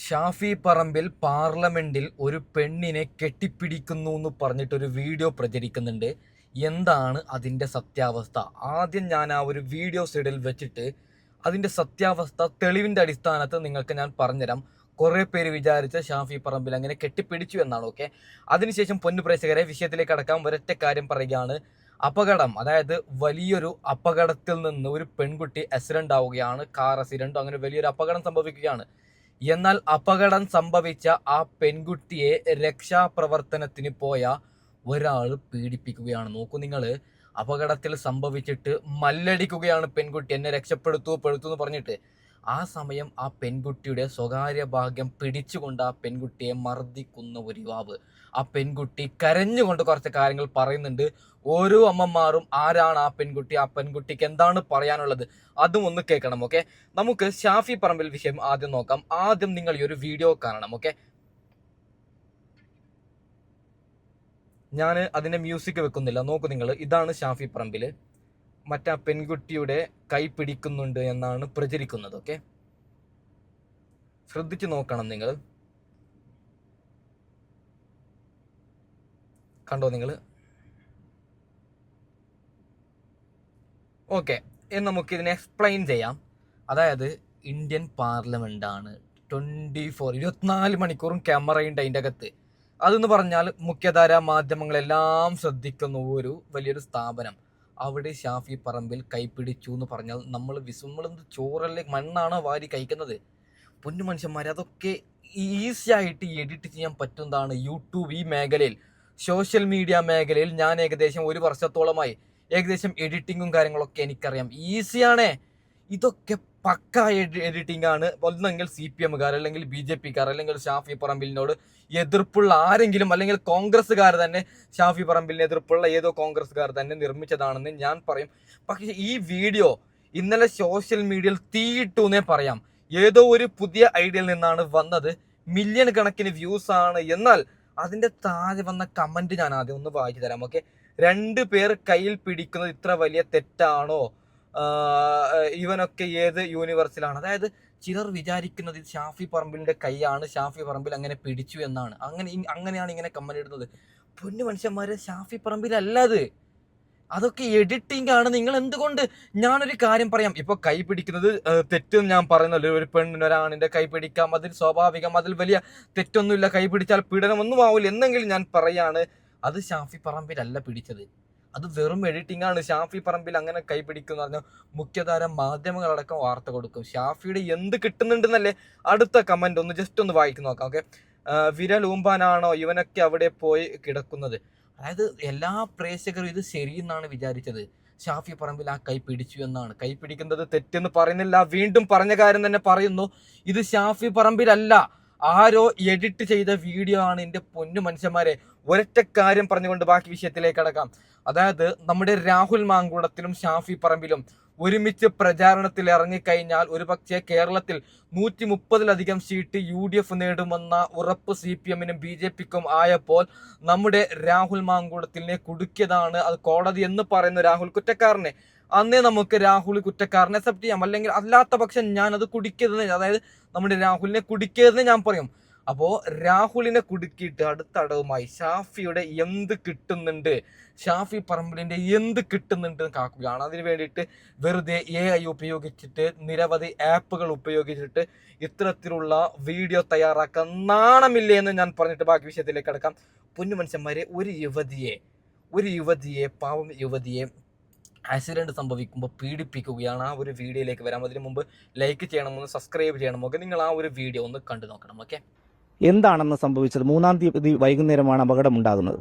ഷാഫി പറമ്പിൽ പാർലമെന്റിൽ ഒരു പെണ്ണിനെ കെട്ടിപ്പിടിക്കുന്നു എന്ന് പറഞ്ഞിട്ടൊരു വീഡിയോ പ്രചരിക്കുന്നുണ്ട്. എന്താണ് അതിൻ്റെ സത്യാവസ്ഥ? ആദ്യം ഞാൻ ആ ഒരു വീഡിയോ സൈഡിൽ വെച്ചിട്ട് അതിൻ്റെ സത്യാവസ്ഥ തെളിവിൻ്റെ അടിസ്ഥാനത്തിൽ നിങ്ങൾക്ക് ഞാൻ പറഞ്ഞുതരാം. കുറേ പേര് വിചാരിച്ച ഷാഫി പറമ്പിൽ അങ്ങനെ കെട്ടിപ്പിടിച്ചു എന്നാണ്. ഓക്കെ, അതിനുശേഷം പൊന്നു പ്രേക്ഷകരെ വിഷയത്തിലേക്ക് അടക്കാൻ ഒരൊറ്റ കാര്യം പറയുകയാണ്. അപകടം, അതായത് വലിയൊരു അപകടത്തിൽ നിന്ന് ഒരു പെൺകുട്ടി ആക്സിഡന്റ് ആവുകയാണ്. കാർ ആക്സിഡന്റ്, അങ്ങനെ വലിയൊരു അപകടം സംഭവിക്കുകയാണ്. എന്നാൽ അപകടം സംഭവിച്ച ആ പെൺകുട്ടിയെ രക്ഷാപ്രവർത്തനത്തിന് പോയ ഒരാൾ പീഡിപ്പിക്കുകയാണ്. നോക്കൂ നിങ്ങൾ, അപകടത്തിൽ സംഭവിച്ചിട്ട് മല്ലടിക്കുകയാണ് പെൺകുട്ടി, എന്നെ രക്ഷപ്പെടുത്തൂ എന്ന് പറഞ്ഞിട്ട്. ആ സമയം ആ പെൺകുട്ടിയുടെ സ്വകാര്യ ഭാഗ്യം പിടിച്ചുകൊണ്ട് ആ പെൺകുട്ടിയെ മർദ്ദിക്കുന്ന ഒരു യുവാവ്. ആ പെൺകുട്ടി കരഞ്ഞുകൊണ്ട് കുറച്ച് കാര്യങ്ങൾ പറയുന്നുണ്ട്. ഓരോ അമ്മമാരും ആരാണ് ആ പെൺകുട്ടിക്ക് എന്താണ് പറയാനുള്ളത്, അതും ഒന്ന് കേൾക്കണം. ഓക്കെ, നമുക്ക് ഷാഫി പറമ്പിൽ വിഷയം ആദ്യം നോക്കാം. ആദ്യം നിങ്ങൾ ഈ ഒരു വീഡിയോ കാണണം. ഓക്കെ, ഞാൻ അതിന്റെ മ്യൂസിക് വെക്കുന്നില്ല. നോക്കൂ നിങ്ങൾ, ഇതാണ് ഷാഫി പറമ്പിൽ മറ്റാ പെൺകുട്ടിയുടെ കൈ പിടിക്കുന്നുണ്ട് എന്നാണ് പ്രചരിക്കുന്നത്. ഓക്കെ, ശ്രദ്ധിച്ചു നോക്കണം നിങ്ങൾ. കണ്ടോ നിങ്ങൾ? ഓക്കെ, നമുക്ക് ഇതിനെ എക്സ്പ്ലെയിൻ ചെയ്യാം. അതായത് ഇന്ത്യൻ പാർലമെന്റാണ്. 24 മണിക്കൂറും ക്യാമറയുണ്ട് അതിൻ്റെ അകത്ത്. അതെന്ന് പറഞ്ഞാൽ മുഖ്യധാര മാധ്യമങ്ങളെല്ലാം ശ്രദ്ധിക്കുന്ന ഒരു വലിയൊരു സ്ഥാപനം. അവിടെ ഷാഫി പറമ്പിൽ കൈപ്പിടിച്ചു എന്ന് പറഞ്ഞാൽ നമ്മളെന്ത് ചോറല്ലേ, മണ്ണാണോ വാരി കഴിക്കുന്നത്? പൊന്നു മനുഷ്യന്മാരെ, അതൊക്കെ ഈസി ആയിട്ട് എഡിറ്റ് ചെയ്യാൻ പറ്റുന്നതാണ്. യൂട്യൂബ് ഈ മേഖലയിൽ, സോഷ്യൽ മീഡിയ മേഖലയിൽ ഞാൻ ഏകദേശം 1 വർഷത്തോളമായി ഏകദേശം എഡിറ്റിങ്ങും കാര്യങ്ങളൊക്കെ എനിക്കറിയാം. ഈസിയാണേ. ഇതൊക്കെ പക്ക എഡിറ്റിംഗ് ആണ്. ഒന്നെങ്കിൽ CPM-കാർ, അല്ലെങ്കിൽ BJP-കാർ, അല്ലെങ്കിൽ ഷാഫി പറമ്പിലിനോട് എതിർപ്പുള്ള ആരെങ്കിലും, അല്ലെങ്കിൽ കോൺഗ്രസ്സുകാർ തന്നെ, ഷാഫി പറമ്പിലിന് എതിർപ്പുള്ള ഏതോ കോൺഗ്രസ്സുകാർ തന്നെ നിർമ്മിച്ചതാണെന്ന് ഞാൻ പറയും. പക്ഷേ ഈ വീഡിയോ ഇന്നലെ സോഷ്യൽ മീഡിയയിൽ തീയിട്ടു എന്നേ പറയാം. ഏതോ ഒരു പുതിയ ഐഡിയയിൽ നിന്നാണ് വന്നത്. മില്യൺ കണക്കിന് വ്യൂസ് ആണ്. എന്നാൽ അതിന്റെ താഴെ വന്ന കമന്റ് ഞാൻ ആദ്യം ഒന്ന് വായിച്ചു തരാം. ഓക്കെ, 2 പേർ കയ്യിൽ പിടിക്കുന്നത് ഇത്ര വലിയ തെറ്റാണോ? ഇവനൊക്കെ ഏത് യൂണിവേഴ്സിലാണ്? അതായത് ചിലർ വിചാരിക്കുന്നത് ഇത് ഷാഫി പറമ്പിലിന്റെ കൈയാണ്, ഷാഫി പറമ്പിൽ അങ്ങനെ പിടിച്ചു എന്നാണ്. അങ്ങനെയാണ് ഇങ്ങനെ കമന്റ് ഇടുന്നത്. പൊന്നു മനുഷ്യന്മാരെ, ഷാഫി പറമ്പിലല്ല അത്. അതൊക്കെ എഡിറ്റിംഗ് ആണ്. നിങ്ങൾ എന്തുകൊണ്ട്? ഞാനൊരു കാര്യം പറയാം. ഇപ്പൊ കൈ പിടിക്കുന്നത് തെറ്റെന്ന് ഞാൻ പറയുന്നല്ലോ. ഒരു പെണ്ണിനൊരാണിന്റെ കൈ പിടിക്കാം, അതിൽ സ്വാഭാവികം, അതിൽ വലിയ തെറ്റൊന്നുമില്ല. കൈ പിടിച്ചാൽ പീഡനമൊന്നും ആവില്ല. എന്നെങ്കിലും ഞാൻ പറയാണ്, അത് ഷാഫി പറമ്പിലല്ല പിടിച്ചത്. അത് വെറും എഡിറ്റിംഗ് ആണ്. ഷാഫി പറമ്പിൽ അങ്ങനെ കൈ പിടിക്കുന്ന പറഞ്ഞാൽ മുഖ്യധാര മാധ്യമങ്ങളടക്കം വാർത്ത കൊടുക്കും. ഷാഫിയുടെ എന്ത് കിട്ടുന്നുണ്ടെന്നല്ലേ അടുത്ത കമന്റ് ഒന്ന് ജസ്റ്റ് ഒന്ന് വായിച്ചു നോക്കാം. ഓക്കെ, വിരൽ ഊമ്പാനാണോ ഇവനൊക്കെ അവിടെ പോയി കിടക്കുന്നത്? അതായത് എല്ലാ പ്രേക്ഷകരും ഇത് ശരിയെന്നാണ് വിചാരിച്ചത്. ഷാഫി പറമ്പിൽ ആ കൈ പിടിച്ചു എന്നാണ്. കൈ പിടിക്കുന്നത് തെറ്റെന്ന് പറയുന്നില്ല. വീണ്ടും പറഞ്ഞ കാര്യം തന്നെ പറയുന്നു, ഇത് ഷാഫി പറമ്പിലല്ല, ആരോ എഡിറ്റ് ചെയ്ത വീഡിയോ ആണ്. എൻ്റെ പൊന്നു മനുഷ്യന്മാരെ, ഒരൊറ്റ കാര്യം പറഞ്ഞുകൊണ്ട് ബാക്കി വിഷയത്തിലേക്ക് കടക്കാം. അതായത് നമ്മുടെ രാഹുൽ മാങ്കൂടത്തിലും ഷാഫി പറമ്പിലും ഒരുമിച്ച് പ്രചാരണത്തിൽ ഇറങ്ങിക്കഴിഞ്ഞാൽ ഒരുപക്ഷെ കേരളത്തിൽ 130-ലധികം സീറ്റ് UDF നേടുമെന്ന ഉറപ്പ് CPM-നും BJP-ക്കും ആയപ്പോൾ നമ്മുടെ രാഹുൽ മാങ്കൂടത്തിനെ കുടുക്കിയതാണ് അത് കോടതി എന്ന് പറയുന്ന രാഹുൽ കുറ്റക്കാരനെ. അന്നേ നമുക്ക് രാഹുൽ കുറ്റക്കാരനെ അക്സെപ്റ്റ് ചെയ്യാം. അല്ലെങ്കിൽ അല്ലാത്ത പക്ഷം ഞാൻ അത് കുടിക്കരുതെന്ന്, അതായത് നമ്മുടെ രാഹുലിനെ കുടിക്കരുതെന്ന് ഞാൻ പറയും. അപ്പോൾ രാഹുലിനെ കുടുക്കിയിട്ട് അടുത്ത അടവുമായി ഷാഫിയുടെ എന്ത് കിട്ടുന്നുണ്ട്, ഷാഫി പറമ്പിലിന്റെ എന്ത് കിട്ടുന്നുണ്ട് കാക്കുകയാണ്. അതിന് വേണ്ടിയിട്ട് വെറുതെ AI ഉപയോഗിച്ചിട്ട്, നിരവധി ആപ്പുകൾ ഉപയോഗിച്ചിട്ട് ഇത്തരത്തിലുള്ള വീഡിയോ തയ്യാറാക്കാൻ നാണമില്ലേ എന്ന് ഞാൻ പറഞ്ഞിട്ട് ബാക്കി വിഷയത്തിലേക്ക് കിടക്കാം. പൊന്നു മനുഷ്യന്മാരെ, ഒരു യുവതിയെ പാവം യുവതിയെ ആക്സിഡന്റ് സംഭവിക്കുമ്പോൾ പീഡിപ്പിക്കുകയാണ്. ആ ഒരു വീഡിയോയിലേക്ക് വരാം. അതിന് മുമ്പ് ലൈക്ക് ചെയ്യണം, സബ്സ്ക്രൈബ് ചെയ്യണം. ഓക്കെ, നിങ്ങൾ ആ ഒരു വീഡിയോ ഒന്ന് കണ്ടു നോക്കണം. ഓക്കെ, എന്താണെന്ന് സംഭവിച്ചത്? 3-ാം തീയതി വൈകുന്നേരമാണ് അപകടം ഉണ്ടാകുന്നത്.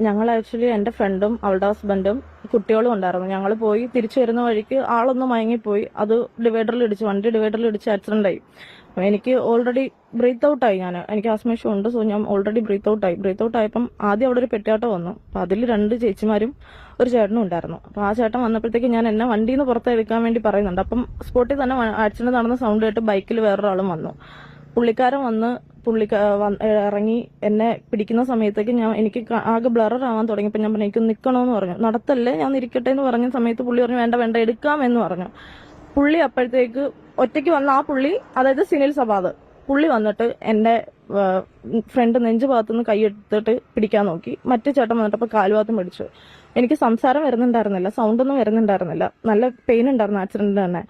ഞങ്ങൾ ആക്ച്വലി എൻ്റെ ഫ്രണ്ടും അവളുടെ ഹസ്ബൻഡും കുട്ടികളും ഉണ്ടായിരുന്നു. ഞങ്ങൾ പോയി തിരിച്ചു വരുന്ന വഴിക്ക് ആളൊന്ന് മയങ്ങിപ്പോയി. അത് വണ്ടി ഡിവൈഡറിൽ ഇടിച്ച് ആക്സിഡന്റ് ആയി. എനിക്ക് ഓൾറെഡി ബ്രീത്ത് ഔട്ട് ആയി. എനിക്ക് ആസ്മ ഇഷ്യൂ ഉണ്ട്. സോ ഞാൻ ഓൾറെഡി ബ്രീത്ത് ഔട്ട് ആയപ്പം ആദ്യം അവിടെ ഒരു പെറ്റാട്ടം വന്നു. അപ്പം അതിൽ 2 ചേച്ചിമാരും ഒരു ചേട്ടനും ഉണ്ടായിരുന്നു. അപ്പം ആ ചേട്ടൻ വന്നപ്പോഴത്തേക്ക് ഞാൻ എന്നെ വണ്ടിയിൽ നിന്ന് പുറത്തെടുക്കാൻ വേണ്ടി പറയുന്നുണ്ട്. അപ്പം സ്പോട്ടിൽ തന്നെ ആക്സിഡന്റ് നടന്ന സൗണ്ട് കേട്ട് ബൈക്കിൽ വേറൊരാളും വന്നു. പുള്ളിക്കാരൻ വന്ന് ഇറങ്ങി എന്നെ പിടിക്കുന്ന സമയത്തേക്ക് എനിക്ക് ആകെ ബ്ലറർ ആവാൻ തുടങ്ങിയപ്പോൾ ഞാൻ പറഞ്ഞു, എനിക്ക് നിൽക്കണമെന്ന് പറഞ്ഞു. നടത്തല്ലേ, ഞാൻ ഇരിക്കട്ടെ എന്ന് പറഞ്ഞ സമയത്ത് പുള്ളി പറഞ്ഞു, വേണ്ട എടുക്കാമെന്ന് പറഞ്ഞു. പുള്ളി അപ്പോഴത്തേക്ക് ഒറ്റയ്ക്ക് വന്ന ആ പുള്ളി, അതായത് സിനിൽ സബാദ്, പുള്ളി വന്നിട്ട് എൻ്റെ ഫ്രണ്ട് നെഞ്ചു ഭാഗത്തുനിന്ന് കൈയെടുത്തിട്ട് പിടിക്കാൻ നോക്കി. മറ്റേ ചേട്ടൻ വന്നിട്ടപ്പോൾ കാലുഭാഗത്തും പിടിച്ചു. എനിക്ക് സംസാരം വരുന്നുണ്ടായിരുന്നില്ല, സൗണ്ടൊന്നും വരുന്നുണ്ടായിരുന്നില്ല, നല്ല പെയിൻ ഉണ്ടായിരുന്നു ആക്സിഡന്റ് തന്നെ.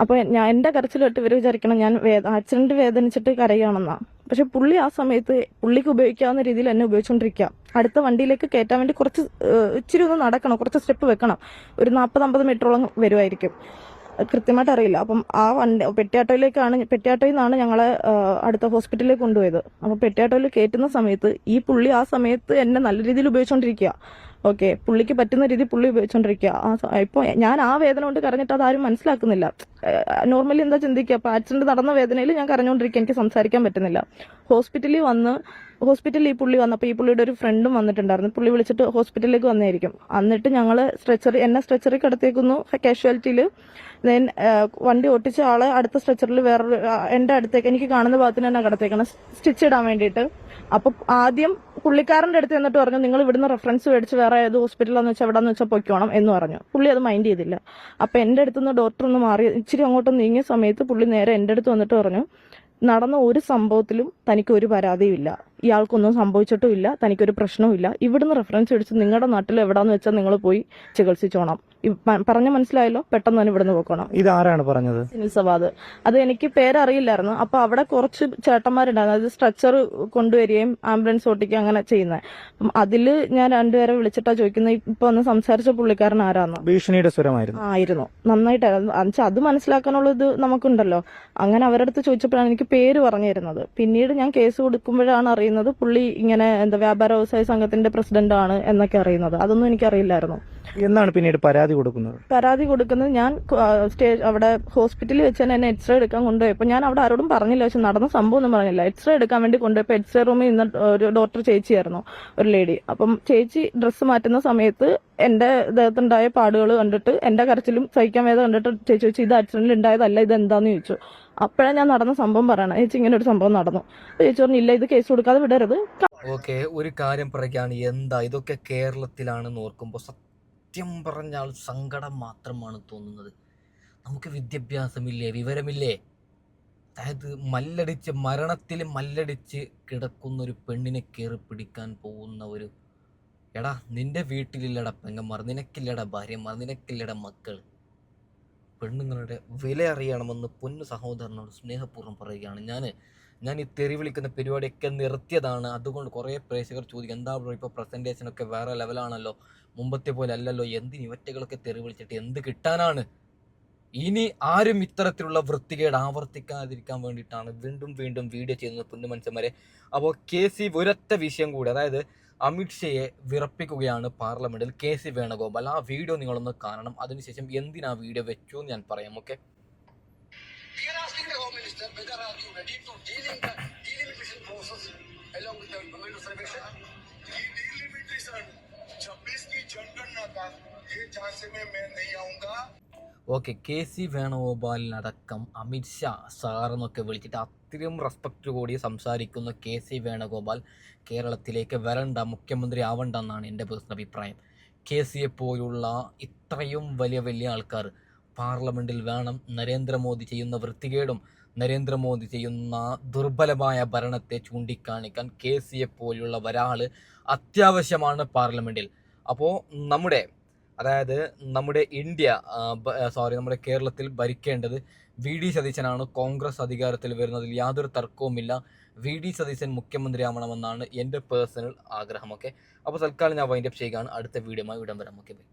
അപ്പോൾ എൻ്റെ കരച്ചിൽ കേട്ട് ഇവർ വിചാരിക്കണം ഞാൻ ആക്സിഡന്റ് വേദനിച്ചിട്ട് കരയുകയാണെന്നാ. പക്ഷെ പുള്ളി ആ സമയത്ത് പുള്ളിക്ക് ഉപയോഗിക്കാവുന്ന രീതിയിൽ എന്നെ ഉപയോഗിച്ചുകൊണ്ടിരിക്കുക. അടുത്ത വണ്ടിയിലേക്ക് കയറ്റാൻ വേണ്ടി കുറച്ച് ഇച്ചിരി ഒന്ന് നടക്കണം, കുറച്ച് സ്റ്റെപ്പ് വെക്കണം. ഒരു 40-50 മീറ്ററോളം വരുമായിരിക്കും, കൃത്യമായിട്ട് അറിയില്ല. അപ്പം ആ വണ്ടി പെട്ടിയാട്ടോയിൽ നിന്നാണ് ഞങ്ങളെ അടുത്ത ഹോസ്പിറ്റലിലേക്ക് കൊണ്ടുപോയത്. അപ്പോൾ പെട്ടിയാട്ടോയിൽ കയറ്റുന്ന സമയത്ത് ഈ പുള്ളി ആ സമയത്ത് എന്നെ നല്ല രീതിയിൽ ഉപയോഗിച്ചുകൊണ്ടിരിക്കുക. ഓക്കെ, പുള്ളിക്ക് പറ്റുന്ന രീതി പുള്ളി ഉപയോഗിച്ചുകൊണ്ടിരിക്കുക. ഇപ്പോൾ ഞാൻ ആ വേദന കൊണ്ട് കരഞ്ഞിട്ട് അതാരും മനസ്സിലാക്കുന്നില്ല. നോർമലി എന്താ ചിന്തിക്കുക, അപ്പോൾ ആക്സിഡന്റ് നടന്ന വേദനയിൽ ഞാൻ കരഞ്ഞുകൊണ്ടിരിക്കുക, എനിക്ക് സംസാരിക്കാൻ പറ്റുന്നില്ല. ഹോസ്പിറ്റലിൽ ഈ പുള്ളി വന്നപ്പോൾ ഈ പുള്ളിയുടെ ഒരു ഫ്രണ്ടും വന്നിട്ടുണ്ടായിരുന്നു. പുള്ളി വിളിച്ചിട്ട് ഹോസ്പിറ്റലിലേക്ക് വന്നായിരിക്കും. എന്നിട്ട് ഞങ്ങൾ എന്നെ സ്ട്രെച്ചറിൽ കിടത്തേക്കുന്നു കാഷ്വാലിറ്റിയിൽ. ദെൻ വണ്ടി ഓട്ടിച്ച ആളെ അടുത്ത സ്ട്രെച്ചറിൽ വേറൊരു എൻ്റെ അടുത്തേക്ക് എനിക്ക് കാണുന്ന ഭാഗത്തിന് തന്നെ കിടത്തേക്കണം, സ്റ്റിച്ച് ഇടാൻ വേണ്ടിയിട്ട്. അപ്പം ആദ്യം പുള്ളിക്കാരൻ്റെ അടുത്ത് എന്നിട്ട് പറഞ്ഞു, നിങ്ങൾ ഇവിടുന്ന് റെഫറൻസ് മേടിച്ച് വേറെ ഏത് ഹോസ്പിറ്റലാന്ന് വെച്ചാൽ എവിടെന്ന് വെച്ചാൽ പൊയ്ക്കോണം എന്ന് പറഞ്ഞു. പുള്ളി അത് മൈൻഡ് ചെയ്തില്ല. അപ്പം എൻ്റെ അടുത്തുനിന്ന് ഡോക്ടർ ഒന്ന് മാറി ഇച്ചിരി അങ്ങോട്ട് നീങ്ങിയ സമയത്ത് പുള്ളി നേരെ എൻ്റെ അടുത്ത് വന്നിട്ട് പറഞ്ഞു, നടന്ന ഒരു സംഭവത്തിലും തനിക്ക് ഒരു പരാതിയും ഇല്ല, ഇയാൾക്കൊന്നും സംഭവിച്ചിട്ടുമില്ല, തനിക്കൊരു പ്രശ്നവുമില്ല. ഇവിടുന്ന് റെഫറൻസ് എടുത്ത് നിങ്ങളുടെ നാട്ടിൽ എവിടാന്ന് വെച്ചാൽ നിങ്ങൾ പോയി ചികിത്സിച്ചോണം. പറഞ്ഞ മനസ്സിലായല്ലോ, പെട്ടെന്ന് തന്നെ ഇവിടുന്ന് പോക്കണം. ഇതാരാണ് പറഞ്ഞത്? സിനിൽസവാദ്. അത് എനിക്ക് പേരറിയില്ലായിരുന്നു. അപ്പൊ അവിടെ കുറച്ച് ചേട്ടന്മാരുണ്ടായിരുന്നു, അതായത് സ്ട്രെച്ചർ കൊണ്ടുവരികയും ആംബുലൻസ് ഓട്ടിക്കുകയും അങ്ങനെ ചെയ്യുന്നത്. അപ്പം അതില് ഞാൻ രണ്ടുപേരെ വിളിച്ചിട്ടാ ചോദിക്കുന്നത്, ഇപ്പൊ ഒന്ന് സംസാരിച്ച പുള്ളിക്കാരൻ ആരാന്ന്. ഭീഷണിയുടെ സ്വരമായിരുന്നു. ആയിരുന്നു, നന്നായിട്ടായിരുന്നു. അത് മനസ്സിലാക്കാനുള്ള ഇത് നമുക്കുണ്ടല്ലോ. അങ്ങനെ അവരുടെ അടുത്ത് ചോദിച്ചപ്പോഴാണ് എനിക്ക് പേര് പറഞ്ഞു തരുന്നത്. പിന്നീട് ഞാൻ കേസ് കൊടുക്കുമ്പോഴാണ് അറിയുന്നത് പുള്ളി ഇങ്ങനെ വ്യാപാര വ്യവസായ സംഘത്തിന്റെ പ്രസിഡന്റ് ആണ് എന്നൊക്കെ അറിയുന്നത്. അതൊന്നും എനിക്കറിയില്ലായിരുന്നു. എന്നാണ് പിന്നീട് പരാതി കൊടുക്കുന്നത്? ഞാൻ അവിടെ ഹോസ്പിറ്റലിൽ വെച്ച് തന്നെ എന്നെ എക്സ്റേ എടുക്കാൻ കൊണ്ടുപോയപ്പോൾ ഞാൻ അവിടെ ആരോടും പറഞ്ഞില്ല, പക്ഷെ നടന്ന സംഭവം ഒന്നും പറഞ്ഞില്ല. എക്സ്റേ എടുക്കാൻ വേണ്ടി കൊണ്ടുപോയപ്പോൾ എക്സ്റേ റൂമിൽ ഇന്ന് ഒരു ഡോക്ടർ ചേച്ചിയായിരുന്നു, ഒരു ലേഡി. അപ്പം ചേച്ചി ഡ്രസ്സ് മാറ്റുന്ന സമയത്ത് എൻ്റെ ദേഹത്തുണ്ടായ പാടുകൾ കണ്ടിട്ട് എൻ്റെ കരച്ചിലും സഹിക്കാൻ വേദന കണ്ടിട്ട് ചേച്ചി ചോദിച്ചു, ഇത് ആക്സിഡന്റിൽ ഉണ്ടായതല്ല, ഇത് എന്താന്ന് ചോദിച്ചു. അപ്പോഴാണ് ഞാൻ നടന്ന സംഭവം പറയണം, ചേച്ചി ഇങ്ങനെ ഒരു സംഭവം നടന്നു. ചേച്ചി പറഞ്ഞു, ഇല്ല ഇത് കേസ് കൊടുക്കാതെ വിടരുത്. ഓക്കെ, ഒരു കാര്യം പറയുകയാണ്, എന്താ ഇതൊക്കെ കേരളത്തിലാണെന്ന് ഓർക്കുമ്പോൾ സത്യം പറഞ്ഞാൽ സങ്കടം മാത്രമാണ് തോന്നുന്നത്. നമുക്ക് വിദ്യാഭ്യാസമില്ലേ, വിവരമില്ലേ? അതായത് മരണത്തിൽ മല്ലടിച്ച് കിടക്കുന്ന ഒരു പെണ്ണിനെ കയറി പിടിക്കാൻ പോകുന്ന ഒരു എടാ, നിന്റെ വീട്ടിലില്ലടാ പെങ്ങന്മാർ, നിനക്കില്ലടാ ഭാര്യമാർ, നിനക്കില്ലടാ മക്കൾ. പെണ്ണുങ്ങളുടെ വില അറിയണമെന്ന് പൊന്നു സഹോദരനോട് സ്നേഹപൂർവ്വം പറയുകയാണ്. ഞാൻ ഈ തെറി വിളിക്കുന്ന പരിപാടിയൊക്കെ നിർത്തിയതാണ്. അതുകൊണ്ട് കുറേ പ്രേക്ഷകർ ചോദിക്കും, എന്താ ബ്രോ ഇപ്പോൾ പ്രസൻറ്റേഷനൊക്കെ വേറെ ലെവലാണല്ലോ, മുമ്പത്തെ പോലെ അല്ലല്ലോ, എന്തിന് ഇവറ്റകളൊക്കെ തെറി വിളിച്ചിട്ട് എന്ത് കിട്ടാനാണ്? ഇനി ആരും ഇത്തരത്തിലുള്ള വൃത്തികേട് ആവർത്തിക്കാതിരിക്കാൻ വേണ്ടിയിട്ടാണ് വീണ്ടും വീഡിയോ ചെയ്യുന്നത് പൊന്നു മനുഷ്യന്മാരെ. അപ്പോൾ ഒരൊറ്റ വിഷയം കൂടി, അതായത് അമിത്ഷയെ വിറപ്പിക്കുകയാണ് പാർലമെന്റിൽ KC വേണുഗോപാൽ. ആ വീഡിയോ നിങ്ങളൊന്ന് കാണണം. അതിനുശേഷം എന്തിനാ വീഡിയോ വെച്ചു എന്ന് ഞാൻ പറയാം. ഓക്കെ, KC വേണുഗോപാലിനടക്കം അമിത്ഷാ സാറെന്നൊക്കെ വിളിച്ചിട്ട് അത്രയും റെസ്പെക്റ്റ് കൂടി സംസാരിക്കുന്ന KC വേണുഗോപാൽ കേരളത്തിലേക്ക് വരണ്ട, മുഖ്യമന്ത്രി ആവണ്ട എന്നാണ് എൻ്റെ പേഴ്സണൽ അഭിപ്രായം. KCയെ പോലുള്ള ഇത്രയും വലിയ ആൾക്കാർ പാർലമെൻറ്റിൽ വേണം. നരേന്ദ്രമോദി ചെയ്യുന്ന വൃത്തികേടും നരേന്ദ്രമോദി ചെയ്യുന്ന ദുർബലമായ ഭരണത്തെ ചൂണ്ടിക്കാണിക്കാൻ KCയെ പോലുള്ള ഒരാൾ അത്യാവശ്യമാണ് പാർലമെൻറ്റിൽ. അപ്പോൾ നമ്മുടെ കേരളത്തിൽ ഭരിക്കേണ്ടത് VD സതീശനാണ്. കോൺഗ്രസ് അധികാരത്തിൽ വരുന്നതിൽ യാതൊരു തർക്കവുമില്ല. VD സതീശൻ മുഖ്യമന്ത്രി ആവണമെന്നാണ് എൻ്റെ പേഴ്സണൽ ആഗ്രഹം. ഓക്കെ, അപ്പോൾ തൽക്കാലം ഞാൻ വൈൻഡപ്പ് ചെയ്യുകയാണ്. അടുത്ത വീഡിയോയുമായി ഇടം വരാം. Okay, by.